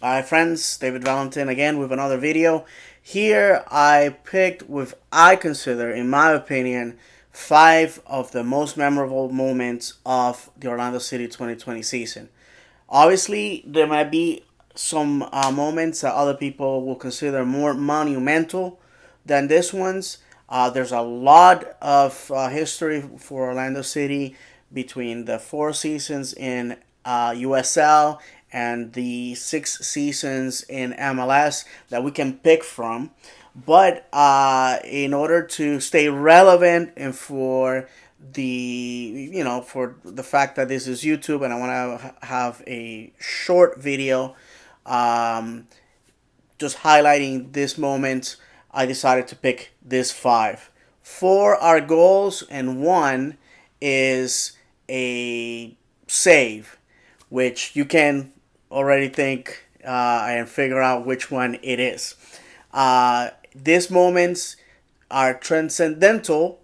Hi friends, David Valentin again with another video. Here I picked I consider, in my opinion, 5 of the most memorable moments of the Orlando City 2020 season. Obviously, there might be some moments that other people will consider more monumental than this one's. There's a lot of history for Orlando City between the 4 seasons in USL and the 6 seasons in MLS that we can pick from. But in order to stay relevant and for for the fact that this is YouTube and I want to have a short video, um, just highlighting this moment, I decided to pick this 5. 4 are goals and 1 is a save, which you can already think and figure out which one it is. These moments are transcendental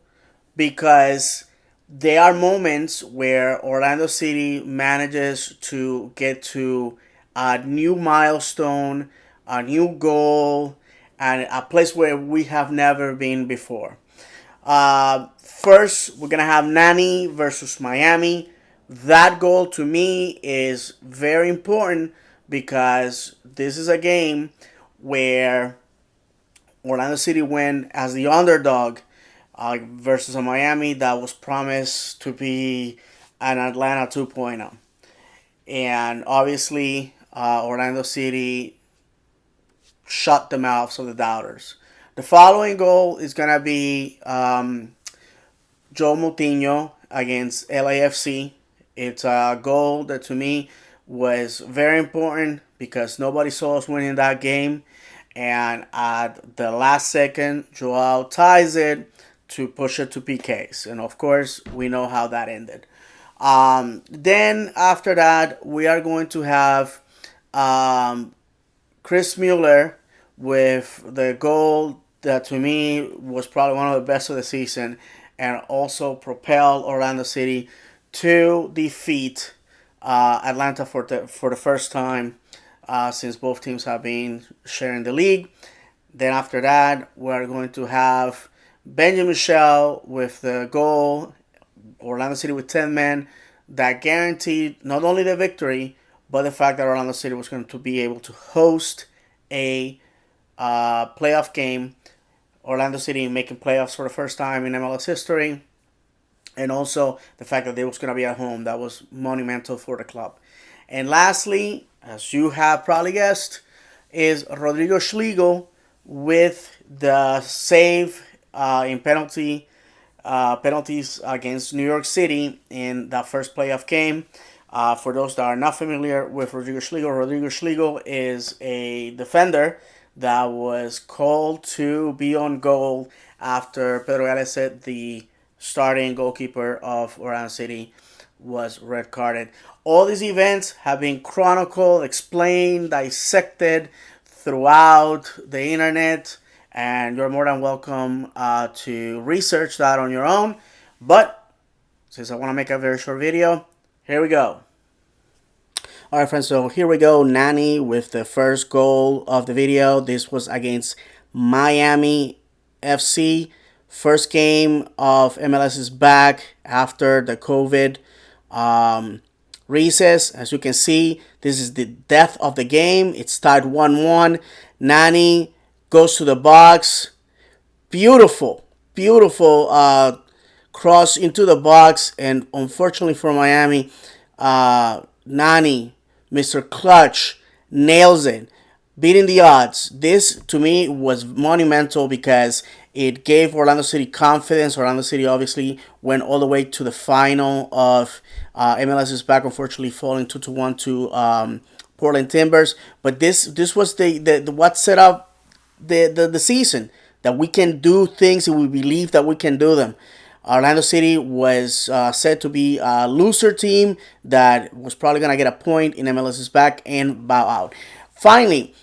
because they are moments where Orlando City manages to get to a new milestone, a new goal, and a place where we have never been before. First, we're going to have Nani versus Miami. That goal to me is very important because this is a game where Orlando City went as the underdog versus a Miami that was promised to be an Atlanta 2.0. And obviously, Orlando City shut the mouths of the doubters. The following goal is going to be Joe Moutinho against LAFC. It's a goal that to me was very important because nobody saw us winning that game. And at the last second, Joao ties it to push it to PKs. And of course, we know how that ended. Then after that, we are going to have um, Chris Mueller with the goal that to me was probably one of the best of the season and also propelled Orlando City to defeat Atlanta for the first time since both teams have been sharing the league. Then after that, we're going to have Benjamin Michel with the goal, Orlando City with 10 men, that guaranteed not only the victory, but the fact that Orlando City was going to be able to host a playoff game. Orlando City making playoffs for the first time in MLS history, and also the fact that they was going to be at home. That was monumental for the club. And lastly, as you have probably guessed, is Rodrigo Schlegel with the save in penalties against New York City in that first playoff game. For those that are not familiar with Rodrigo Schlegel is a defender that was called to be on goal after Pedro Gallese, the starting goalkeeper of Orlando City, was red carded. All these events have been chronicled, explained, dissected throughout the internet, and you're more than welcome to research that on your own. But since I want to make a very short video, here we go. All right, friends, so here we go. Nani with the first goal of the video. This was against Miami FC. First game of MLS is back after the COVID recess. As you can see, this is the death of the game. It's tied 1-1. Nani goes to the box. Beautiful cross into the box. And unfortunately for Miami, Nani, Mr. Clutch, nails it, beating the odds. This, to me, was monumental because it gave Orlando City confidence. Orlando City obviously went all the way to the final of MLS is back, unfortunately falling 2-1 to Portland Timbers. But this was the what set up the season, that we can do things and we believe that we can do them. Orlando City was said to be a loser team that was probably going to get a point in MLS's back and bow out. Finally,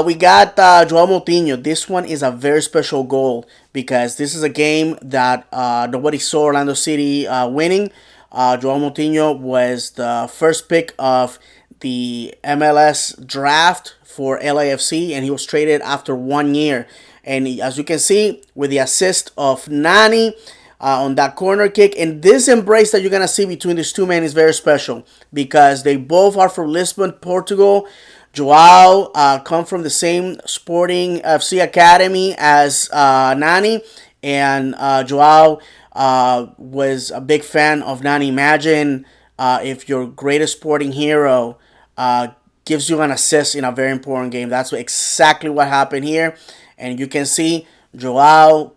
we got Joao Moutinho. This one is a very special goal because this is a game that nobody saw Orlando City winning. Joao Moutinho was the first pick of the MLS draft for LAFC, and he was traded after 1 year. And as you can see, with the assist of Nani on that corner kick, and this embrace that you're gonna see between these two men is very special because they both are from Lisbon, Portugal. Joao come from the same Sporting FC academy as Nani, and Joao was a big fan of Nani. Imagine if your greatest sporting hero gives you an assist in a very important game. That's exactly what happened here, and you can see Joao,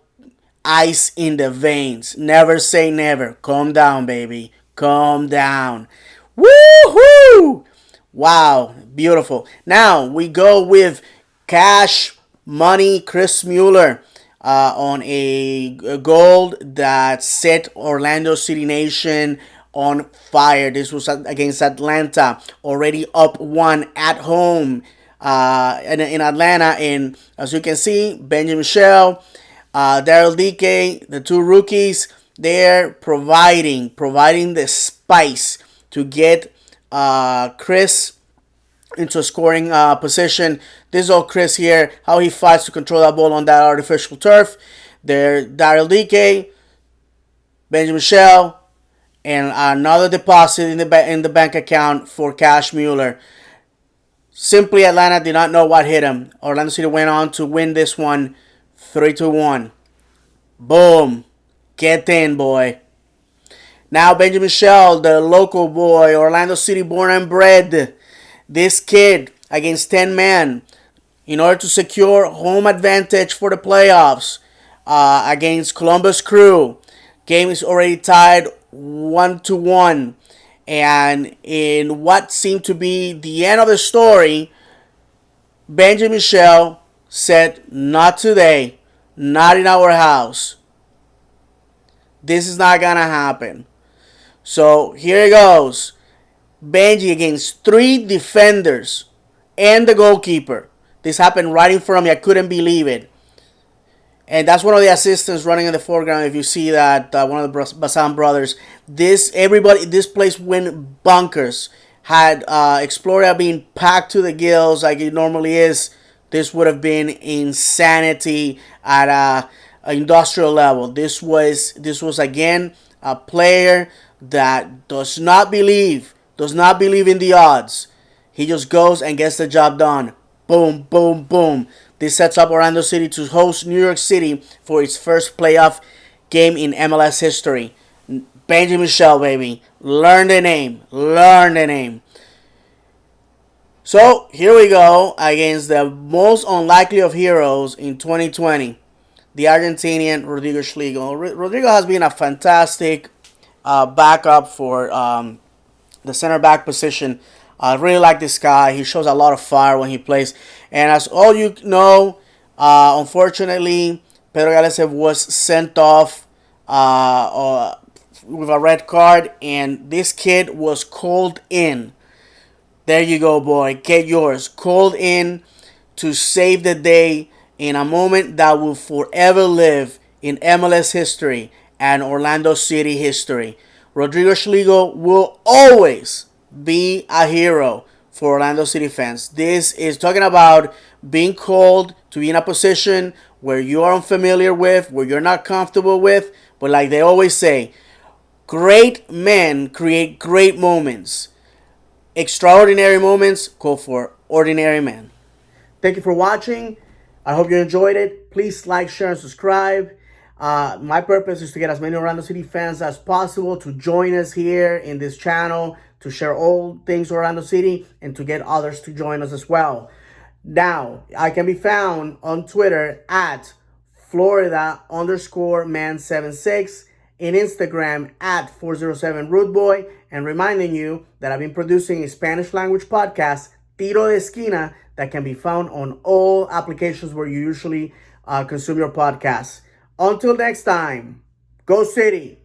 ice in the veins. Never say never. Calm down, baby. Calm down. Woohoo! Wow, beautiful. Now we go with Cash Money Chris Mueller on a goal that set Orlando City Nation on fire. This was against Atlanta, already up one at home in Atlanta. And as you can see, Benjamin Shell, Daryl DK, the two rookies, they're providing the spice to get Chris into a scoring position. This is all Chris here, how he fights to control that ball on that artificial turf. There, Daryl DK, Benjamin Shell, and another deposit in the bank account for Cash Mueller. Simply, Atlanta did not know what hit him. Orlando City went on to win this one 3-1. Boom. Get in, boy. Now Benjamin Shell, the local boy, Orlando City born and bred. This kid against 10 men in order to secure home advantage for the playoffs against Columbus Crew. Game is already tied 1-1. And in what seemed to be the end of the story, Benjamin Shell said, "Not today, not in our house. This is not gonna happen." So here it goes. Benji against three defenders and the goalkeeper. This happened right in front of me. I couldn't believe it. And that's one of the assistants running in the foreground. If you see that, one of the Basan brothers. This place went bonkers. Had Exploria been packed to the gills like it normally is, this would have been insanity at a industrial level. This was again a player that does not believe in the odds. He just goes and gets the job done. Boom, boom, boom. This sets up Orlando City to host New York City for its first playoff game in MLS history. Benjamin Shell, baby. Learn the name. Learn the name. So, here we go against the most unlikely of heroes in 2020. The Argentinian Rodrigo Schlegel. Rodrigo has been a fantastic backup for the center back position. I really like this guy. He shows a lot of fire when he plays. And as all you know, unfortunately, Pedro Galesev was sent off with a red card. And this kid was called in. There you go, boy. Get yours. Called in to save the day in a moment that will forever live in MLS history and Orlando City history. Rodrigo Schlegel will always be a hero for Orlando City fans. This is talking about being called to be in a position where you are unfamiliar with, where you're not comfortable with, but like they always say, great men create great moments. Extraordinary moments call for ordinary men. Thank you for watching. I hope you enjoyed it. Please like, share, and subscribe. My purpose is to get as many Orlando City fans as possible to join us here in this channel, to share all things Orlando City, and to get others to join us as well. Now, I can be found on Twitter at Florida_man76, in Instagram at 407rootboy, and reminding you that I've been producing a Spanish language podcast, Tiro de Esquina, that can be found on all applications where you usually consume your podcasts. Until next time, go City!